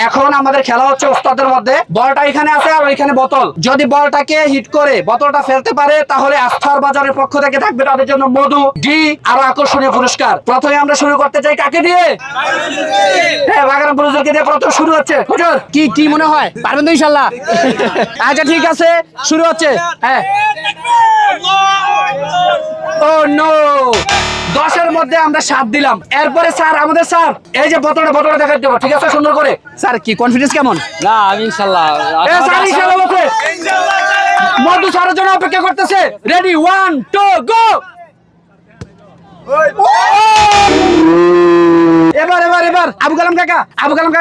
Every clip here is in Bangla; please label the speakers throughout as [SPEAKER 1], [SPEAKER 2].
[SPEAKER 1] এখন আমাদের খেলা হচ্ছে ওস্তাদের মধ্যে। বলটা এখানে আছে আর ওইখানে বোতল। যদি বলটাকে হিট করে বোতলটা ফেলতে পারে তাহলে আস্থার বাজারের পক্ষ থেকে থাকবে তাদের জন্য মধু, ডি আর আকর্ষণীয় পুরস্কার। প্রথমে আমরা শুরু করতে চাই কাকে দিয়ে? হ্যাঁ, বাগারাম পুরুষকে দিয়ে প্রথম শুরু হচ্ছে। হুজুর কি মনে হয় পারবেন তো ইনশাআল্লাহ? আচ্ছা ঠিক আছে, শুরু হচ্ছে। হ্যাঁ, ও নো, 10-এর মধ্যে আমরা 7 দিলাম। এরপরে স্যার, আমাদের স্যার এই যে বোতলটা দেখাতে দেবো, ঠিক আছে সুন্দর করে। স্যার কি কনফিডেন্স কেমন?
[SPEAKER 2] না আমি ইনশাআল্লাহ
[SPEAKER 1] স্যার ইনশাআল্লাহ বলছে। মধু স্যারের জন্য অপেক্ষা করতেছে। রেডি, 1 2 গো। এবার আবু কালাম কাকা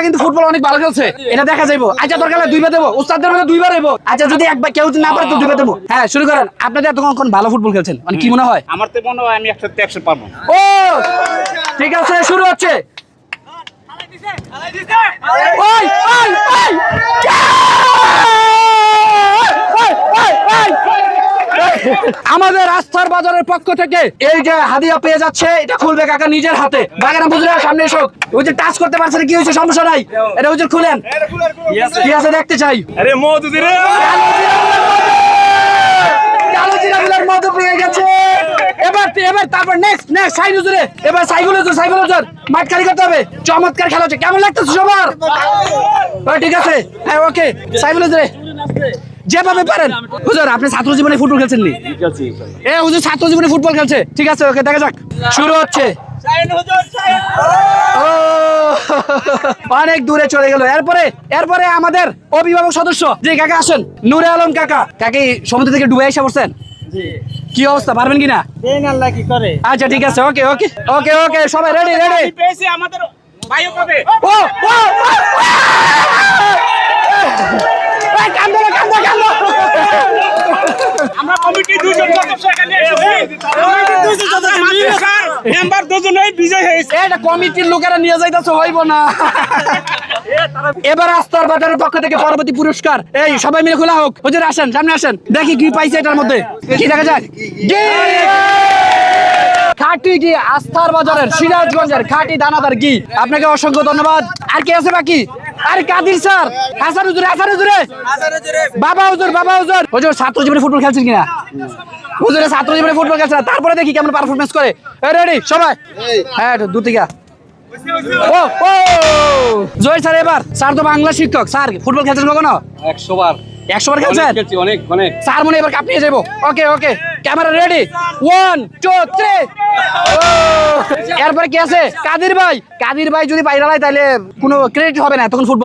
[SPEAKER 1] কিন্তু ফুটবল অনেক ভালো খেলছে, এটা দেখা যাইবো। আচ্ছা দরকার হলে 2বার দেবো, উস্তাদের মধ্যে 2বার দেবো। আচ্ছা যদি একবার কেউ না পারে তো 2বার দেবো। হ্যাঁ শুরু করেন। আপনাদের এতক্ষণ ভালো ফুটবল খেলছেন, মানে কি মনে হয়?
[SPEAKER 2] আমার তো মনে হয় আমি 100 পারবো।
[SPEAKER 1] ও ঠিক আছে, শুরু হচ্ছে। ওই ওই ওই আমাদের আস্থার বাজারের পক্ষ থেকে এই যে হাদিয়া পেয়ে যাচ্ছে, এটা খুলবে কাকা নিজের হাতে। বাগারাম হুজুরের সামনে এসো। ওই যে টাচ করতে পারছেন, কি হয়েছে? সমস্যা নাই, এটা হুজুর খুলেন। কি আছে দেখতে চাই।
[SPEAKER 2] আরে মধু দিরে,
[SPEAKER 1] কালো জিরাগুলোর মধু পেয়ে গেছে। এবার তারপর নেক্সট সাইদ হুজুরে। এবার সাইফুল হুজুর মাঠ খালি করতে হবে। চমৎকার খেলা হচ্ছে, কেমন লাগতেছে সবার? ঠিক আছে, হ্যাঁ ওকে। সাইফুল হুজুরে যেভাবে পারেন। হুজুর আপনি ছাত্র জীবনে ফুটবল খেলছেন নি? হুজুর ছাত্র জীবনে ফুটবল খেলছে, ঠিক আছে ওকে, দেখা যাক। শুরু হচ্ছে। অনেক দূরে চলে গেল। এরপরে আমাদের অভিভাবক সদস্য যে কাকা আসেন, নূরে আলম কাকা। কাকে সমুদ্র থেকে ডুবে এসে পড়ছেন? কি অবস্থা, পারবেন কিনা? আচ্ছা ঠিক আছে, ওকে ওকে ওকে ওকে, সবাই রেডি
[SPEAKER 2] আমাদের ভাইও পাবে।
[SPEAKER 1] ও
[SPEAKER 2] আমরা কমিটি দুজন সদস্য এখানে এসেছি। মেম্বার দুজনেই বিজয় হয়েছে।
[SPEAKER 1] এটা কমিটির লোকেরা নিয়ে যাইতেছে, হইব না। এবার আস্থার বাজারের পক্ষ থেকে পরবর্তী পুরস্কার। এই সবাই মিলে খোলা হোক। হুজুর আসেন, সামনে আসেন, দেখি কি পাইছে এটার মধ্যে। কি দেখা যাক? খাঁটি ঘি, আস্থার বাজারের সিরাজগঞ্জের খাঁটি দানাদার ঘি। আপনাকে অসংখ্য ধন্যবাদ। আর কে আছে বাকি? আরে কাদির স্যার, হাসান হুজুরে, বাবা হুজুর। হুজুর ছাত্র জীবনে ফুটবল খেলছেন কিনা? হুজুরে ছাত্র জীবনে ফুটবল খেলছে, তারপরে দেখি কেমন পারফরমেন্স করে। রেডি সবাই? হ্যাঁ দুতিকা। ও জয় স্যার। এবার স্যার তো বাংলা শিক্ষক, স্যার ফুটবল খেলছেন কখনো?
[SPEAKER 2] 100 বার
[SPEAKER 1] 100 বার খেলছেন?
[SPEAKER 2] অনেক।
[SPEAKER 1] স্যার মনে এবার কাপ নিয়ে যাবো। Okay camera ready, 1 2 3। এরপরে কি আছে? কাদির ভাই যদি বাইরে হয় তাহলে কোনো ক্রেডিট হবে না তখন ফুটবল।